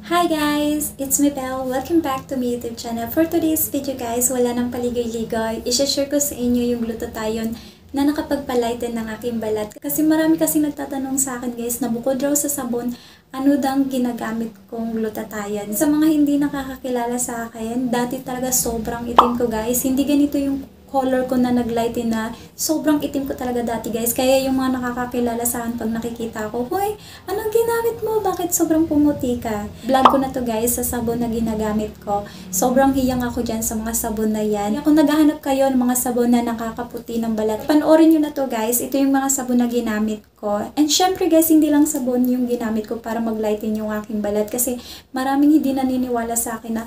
Hi guys! It's me Belle. Welcome back to my YouTube channel. For today's video guys, wala nang paligoy-ligoy. I-share ko sa inyo yung glutathione na nakapagpalighten ng aking balat. Kasi marami kasi nagtatanong sa akin guys na bukod raw sa sabon, ano dang ginagamit kong glutathione. Sa mga hindi nakakakilala sa akin, dati talaga sobrang itim ko guys. Hindi ganito yung color ko na naglighten na sobrang itim ko talaga dati guys. Kaya yung mga nakakakilala sa akin pag nakikita ko, "Hoy, anong ginamit mo? Bakit sobrang pumuti ka?" Vlog ko na to guys sa sabon na ginagamit ko. Sobrang hiyang ako dyan sa mga sabon na yan. Kung naghahanap kayo ng mga sabon na nakakaputi ng balat, panoorin nyo na to guys. Ito yung mga sabon na ginamit ko. And syempre guys, hindi lang sabon yung ginamit ko para maglighten yung aking balat. Kasi maraming hindi naniniwala sa akin na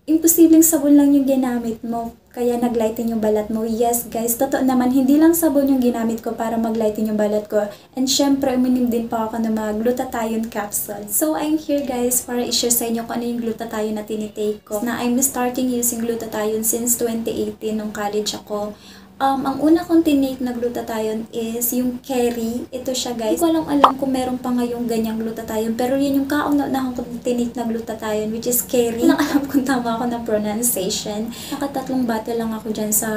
imposibleng sabon lang yung ginamit mo, kaya naglighten yung balat mo. Yes guys, totoo naman, hindi lang sabon yung ginamit ko para maglighten yung balat ko. And syempre, uminom din pa ako ng mga glutathione capsule. So, I'm here guys para i-share sa inyo kung ano yung glutathione na tinitake ko. Na I'm starting using glutathione since 2018 nung college ako. Ang una kong tinake na glutathione is yung Kerry. Ito siya guys. Hindi ko alam kung meron pa ngayong ganyang glutathione. Pero yun yung kauna-unahang kong tinake na glutathione, which is Kerry. Hindi alam kung tama ako ng pronunciation. Nakatatlong bottle lang ako dyan sa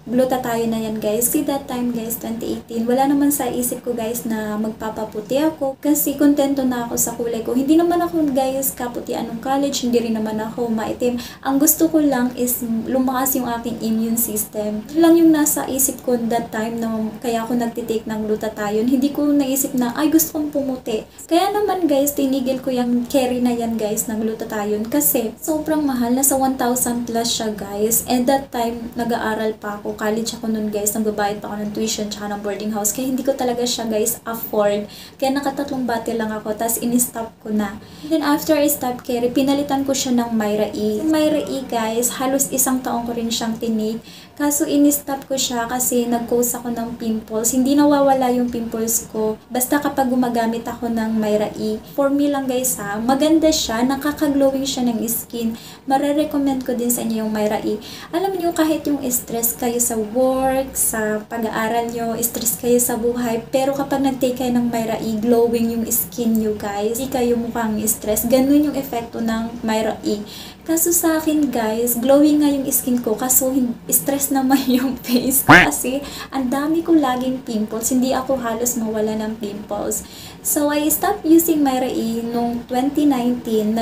glutathione na yan guys. See that time guys, 2018, wala naman sa isip ko guys na magpapaputi ako. Kasi kontento na ako sa kulay ko. Hindi naman ako guys kaputian ng college, hindi rin naman ako maitim. Ang gusto ko lang is lumakas yung aking immune system. Yun lang yung nasa isip ko that time na kaya ako nagtitake ng glutathione. Hindi ko naisip na, ay gusto kong pumuti. Kaya naman guys, tinigil ko yung Kerry na yan guys na glutathione kasi sobrang mahal. Nasa 1,000 plus siya guys. And that time, nag-aaral pa ako. College ako nun guys, nagbabayad pa ako ng tuition tsaka ng boarding house. Kaya hindi ko talaga siya guys afford. Kaya nakatatlong bottle lang ako, tapos in-stop ko na. And then after I stop Kerry, pinalitan ko siya ng Myra E. Yung Myra E guys, halos isang taon ko rin siyang tinake. Kaso in-stop ko siya kasi nag-cause ako ng pimples. Hindi nawawala yung pimples ko. Basta kapag gumagamit ako ng Myra E. For me lang guys ha, maganda siya, nakaka-glowing siya ng skin. Mare-recommend ko din sa inyo yung Myra E. Alam niyo, kahit yung stress kayo sa work, sa pag-aaral nyo, stress kayo sa buhay, pero kapag nag-take kayo ng Myra E, glowing yung skin nyo guys. Hindi kayo mukhang stress. Ganun yung epekto ng Myra E. Kaso sa akin guys, glowing nga yung skin ko, kaso stress naman yung face ko kasi ang dami ko laging pimples. Hindi ako halos mawala ng pimples. So I stopped using Myra E nung 2019.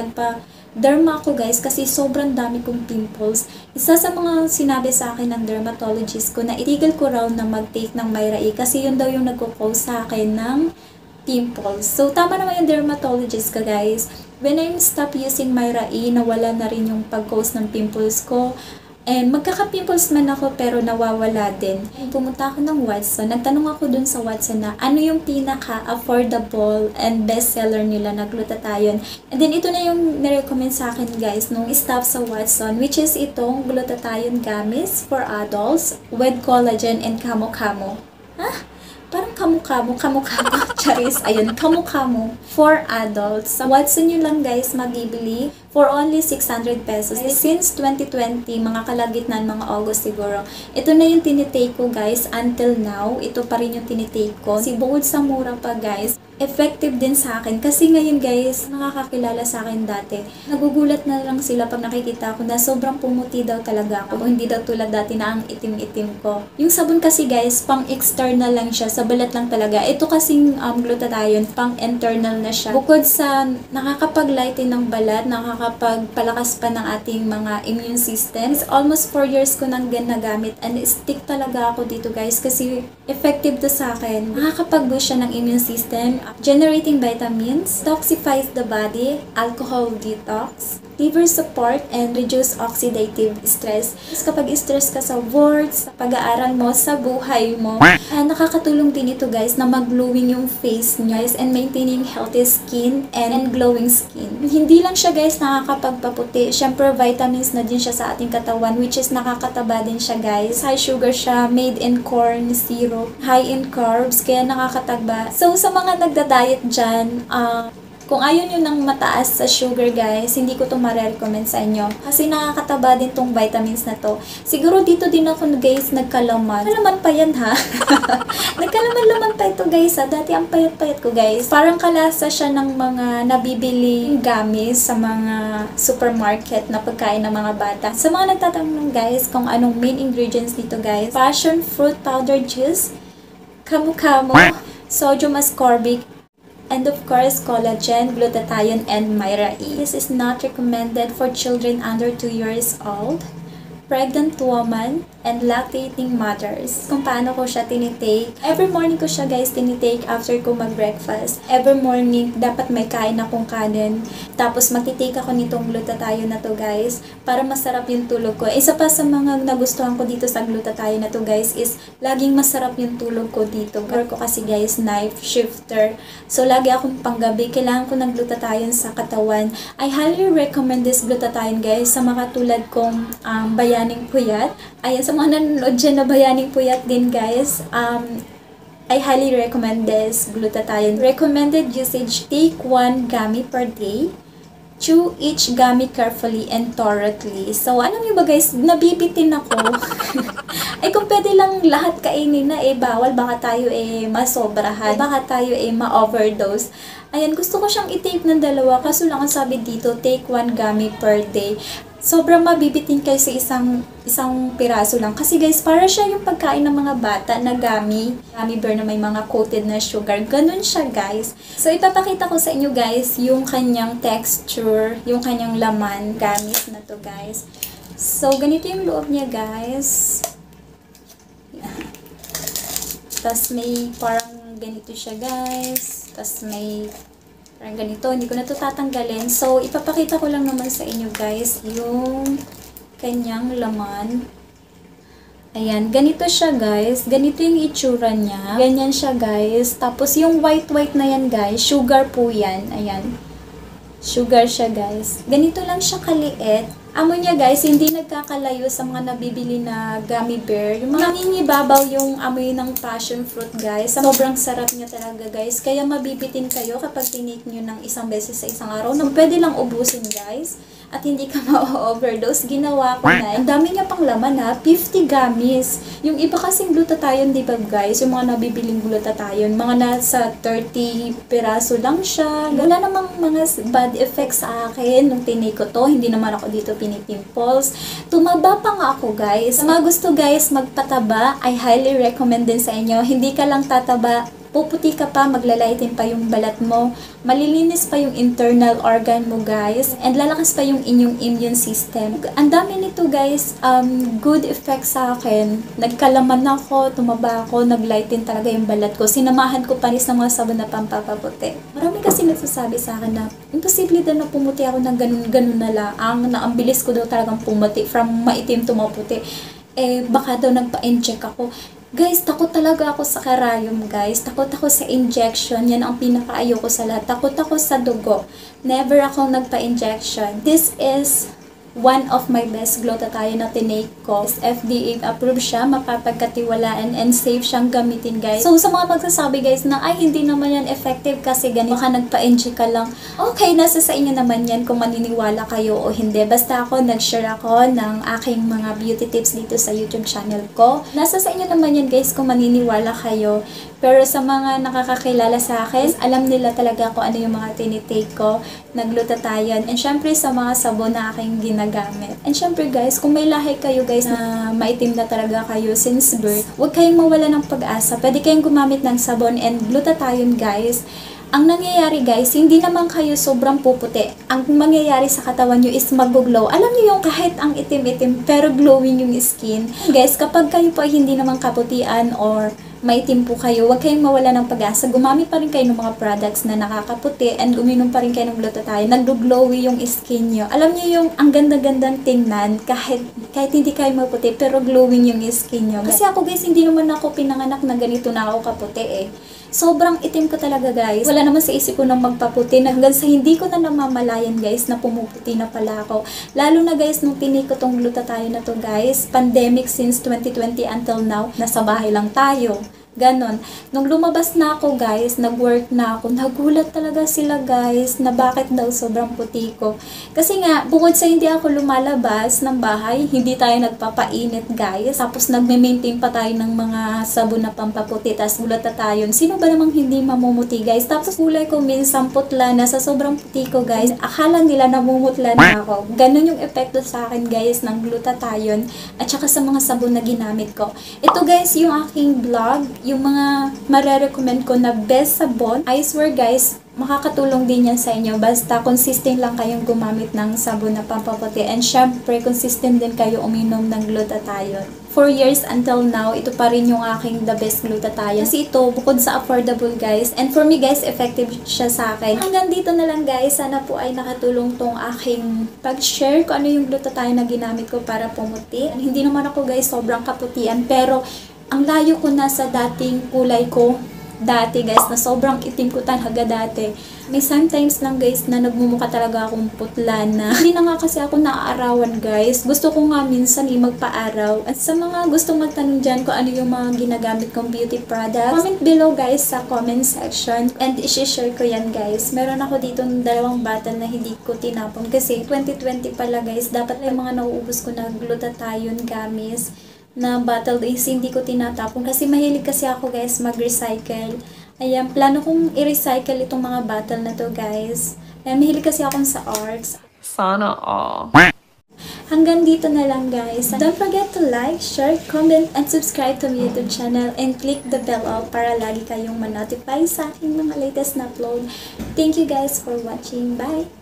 Derma ako guys kasi sobrang dami kong pimples. Isa sa mga sinabi sa akin ng dermatologist ko na itigil ko raw na mag-take ng Myra E kasi yun daw yung nagko-cause sa akin ng pimples. So tama naman yung dermatologist ka guys. When I stop using Myra E, nawala na rin yung pag-cause ng pimples ko. And magkaka-pimples man ako pero nawawala din. Pumunta ako ng Watson. Nagtanong ako dun sa Watson na ano yung pinaka-affordable and bestseller nila na glutathione. And then ito na yung nirecommend sa akin guys nung stop sa Watson, which is itong glutathione gummies for adults with collagen and kamo-kamo. Parang kamo-kamo, charis, ayun, kamo-kamo for adults. Sa Watson nyo lang guys magibili for only 600 pesos. Since 2020, mga kalagitnaan, mga August siguro, ito na yung tinitake ko guys until now. Ito pa rin yung tinitake ko. Si bukod sa mura pa guys, effective din sa akin. Kasi ngayon guys, nakakakilala sa akin dati. Nagugulat na lang sila pag nakikita ko na sobrang pumuti daw talaga ako. Hindi daw tulad dati na ang itim-itim ko. Yung sabon kasi guys, pang external lang siya. Sa balat lang talaga. Ito kasing glutathione, pang internal na siya. Bukod sa nakakapag-lighten ng balat, nakakapagpalakas pa ng ating mga immune systems. Almost 4 years ko nang ginagamit and stick talaga ako dito guys kasi effective to sa akin. Nakakapag-boost siya ng immune system, generating vitamins, detoxifies the body, alcohol detox, liver support, and reduce oxidative stress. Kapag stress ka sa work, sa pag-aaral mo, sa buhay mo, nakakatulong din ito guys na mag-glowing yung face nyo guys and maintaining healthy skin and glowing skin. Hindi lang siya guys nakakapagpaputi. Syempre vitamins na din siya sa ating katawan, which is nakakataba din siya guys. High sugar siya, made in corn syrup, high in carbs, kaya nakakataba. So sa mga nagda-diet dyan, Kung ayaw nyo ng mataas sa sugar guys, hindi ko to ma-recommend sa inyo. Kasi nakakataba din tong vitamins na to. Siguro dito din ako guys nagkalaman. Kalaman pa yan ha. Nagkalaman-laman pa ito guys ha. Dati ang payat-payat ko guys. Parang kalasa siya ng mga nabibili gamis sa mga supermarket na pagkain ng mga bata. Sa mga nagtatanong guys kung anong main ingredients dito guys, passion fruit powder juice, camu-camu, sodium ascorbic, and of course, collagen, glutathione, and Myra E. This is not recommended for children under 2 years old, pregnant woman, and lactating mothers. Kung paano ko siya tinitake. Every morning ko siya guys tinitake after ko mag-breakfast. Every morning, dapat may kain akong kanin. Tapos magtitake ako nitong glutathione na to guys, para masarap yung tulog ko. Isa pa sa mga nagustuhan ko dito sa glutathione na to guys is, laging masarap yung tulog ko dito. Work ko kasi guys, night shifter. So, lagi akong panggabi. Kailangan ko ng glutathione sa katawan. I highly recommend this glutathione guys sa mga tulad kong bayaning puyat. Ayan, sa mga nanonood dyan na bayaning puyat din guys, I highly recommend this glutathione. Recommended usage, take 1 gummy per day. Chew each gummy carefully and thoroughly. So, alam niyo ba guys, nabibitin ako. Ay, kung pwede lang lahat kainin na, bawal. Baka tayo masobrahan. Baka tayo ma-overdose. Ayan, gusto ko siyang i-take ng 2. Kaso lang ang sabi dito, take 1 gummy per day. Sobrang mabibitin kayo sa isang piraso lang. Kasi guys, para siya yung pagkain ng mga bata na gummy bear na may mga coated na sugar. Ganun siya guys. So, ipapakita ko sa inyo guys yung kanyang texture, yung kanyang laman, gamis na to guys. So, ganito yung loob niya guys. Tapos may parang ganito siya guys. Tapos may parang ganito, hindi ko na ito tatanggalin. So, ipapakita ko lang naman sa inyo guys yung kanyang laman. Ayan, ganito siya guys. Ganito yung itsura niya. Ganyan siya guys. Tapos yung white na yan guys, sugar po yan. Ayan. Sugar siya guys. Ganito lang siya kaliit. Amoy niya guys, hindi nagkakalayo sa mga nabibili na gummy bear. Yung nangingibabaw yung amoy ng passion fruit guys. Sobrang sarap niya talaga guys. Kaya mabibitin kayo kapag tinake nyo ng isang beses sa isang araw. Na pwede lang ubusin guys. At hindi ka ma-overdose. Ginawa ko na. Ang dami niya pang laman ha. 50 gummies. Yung iba kasing glutathione, di ba guys? Yung mga nabibiling glutathione. Mga nasa 30 piraso lang siya. Wala namang mga bad effects sa akin nung tinake ko to. Hindi naman ako dito pinipimples. Tumaba pa nga ako guys. Sa mga gusto guys magpataba, I highly recommend din sa inyo. Hindi ka lang tataba, puputi ka pa, maglalaitin pa yung balat mo, malilinis pa yung internal organ mo guys, and lalakas pa yung inyong immune system. Ang dami nito guys, good effect sa akin. Nagkalaman ako, tumaba ako, naglaitin talaga yung balat ko. Sinamahan ko panis ng mga sabon na pampapaputi. Marami kasi nagsasabi sa akin na imposible daw na pumuti ako ng ganun na lang. Ang bilis ko daw talagang pumuti, from maitim to maputi. Baka daw nagpa-inject ako. Guys, takot talaga ako sa karayom, guys. Takot ako sa injection. Yan ang pinakaayaw ko sa lahat. Takot ako sa dugo. Never ako nagpa-injection. This is one of my best glutathione na tinake ko. FDA approved siya, mapapagkatiwalaan, and safe siyang gamitin guys. So sa mga magsasabi guys na ay hindi naman yan effective kasi ganito, baka nagpa-inject ka lang. Okay, nasa sa inyo naman yan kung maniniwala kayo o hindi. Basta ako, nag-share ako ng aking mga beauty tips dito sa YouTube channel ko. Nasa sa inyo naman yan guys kung maniniwala kayo. Pero sa mga nakakakilala sa akin, alam nila talaga kung ano yung mga tinitake ko na glutathione. And syempre sa mga sabon na aking ginagamit. And syempre guys, kung may lahi kayo guys na maitim na talaga kayo since birth, huwag kayong mawala ng pag-asa. Pwede kayong gumamit ng sabon and glutathione guys. Ang nangyayari guys, hindi naman kayo sobrang puputi. Ang mangyayari sa katawan nyo is mag-glow. Alam nyo yung kahit ang itim-itim pero glowing yung skin. Guys, kapag kayo po ay hindi naman kaputian or maitim po kayo, huwag kayong mawala ng pag-asa. Gumamit pa rin kayo ng mga products na nakakaputi and uminom pa rin kayo ng glutathione. Nag-glowy yung skin nyo. Alam nyo yung ang ganda-gandang tingnan kahit hindi kayo maputi pero glowing yung skin nyo. Kasi ako guys, hindi naman ako pinanganak na ganito na ako kaputi Sobrang itim ko talaga guys. Wala naman sa isip ko nang magpaputi hanggang sa hindi ko na namamalayan guys na pumuputi na pala ako. Lalo na guys nung tinake ko tong glutathione na to guys. Pandemic since 2020 until now. Nasa bahay lang tayo. Ganon. Nung lumabas na ako guys, nag-work na ako, nagulat talaga sila guys na bakit daw sobrang puti ko. Kasi nga, bukod sa hindi ako lumalabas ng bahay, hindi tayo nagpapainit guys. Tapos nagme-maintain pa tayo ng mga sabon na pampaputi. Tapos gulat na tayo. Sino ba namang hindi mamumuti guys? Tapos kulay ko minsan putla na sa sobrang puti ko guys. Akala nila namumutla na ako. Ganon yung epekto sa akin guys ng glutathione at saka sa mga sabon na ginamit ko. Ito guys yung aking vlog. Yung mga marerecommend ko na best sabon, I swear guys, makakatulong din yan sa inyo. Basta consistent lang kayong gumamit ng sabon na pampaputi. And syempre, consistent din kayo uminom ng glutathione. 4 years until now, ito pa rin yung aking the best glutathione. Kasi ito, bukod sa affordable guys, and for me guys, effective siya sa akin. Hanggang dito na lang guys, sana po ay nakatulong tong aking pag-share kung ano yung glutathione na ginamit ko para pumuti. And hindi naman ako guys sobrang kaputian, pero ang layo ko na sa dating kulay ko dati guys, na sobrang itim ko talaga dati. May sometimes lang guys na nagmumukha talaga akong putla na. Hindi na nga kasi ako naaarawan guys. Gusto ko nga minsan magpa-araw. At sa mga gustong magtanong dyan kung ano yung mga ginagamit kong beauty products, comment below guys sa comment section. And i-share ko yan guys. Meron ako dito ng 2 bottle na hindi ko tinapon. Kasi 2020 pala guys, dapat yung mga nauubos ko na glutathione gummies na bottle is hindi ko tinatapon kasi mahilig kasi ako guys mag-recycle. Ayan, plano kong i-recycle itong mga bottle na to guys. Ayan, mahilig kasi akong sa arts. Sana all. Hanggang dito na lang guys. Don't forget to like, share, comment, and subscribe to my YouTube channel and click the bell all para lagi kayong ma-notify sa aking mga latest na upload. Thank you guys for watching. Bye!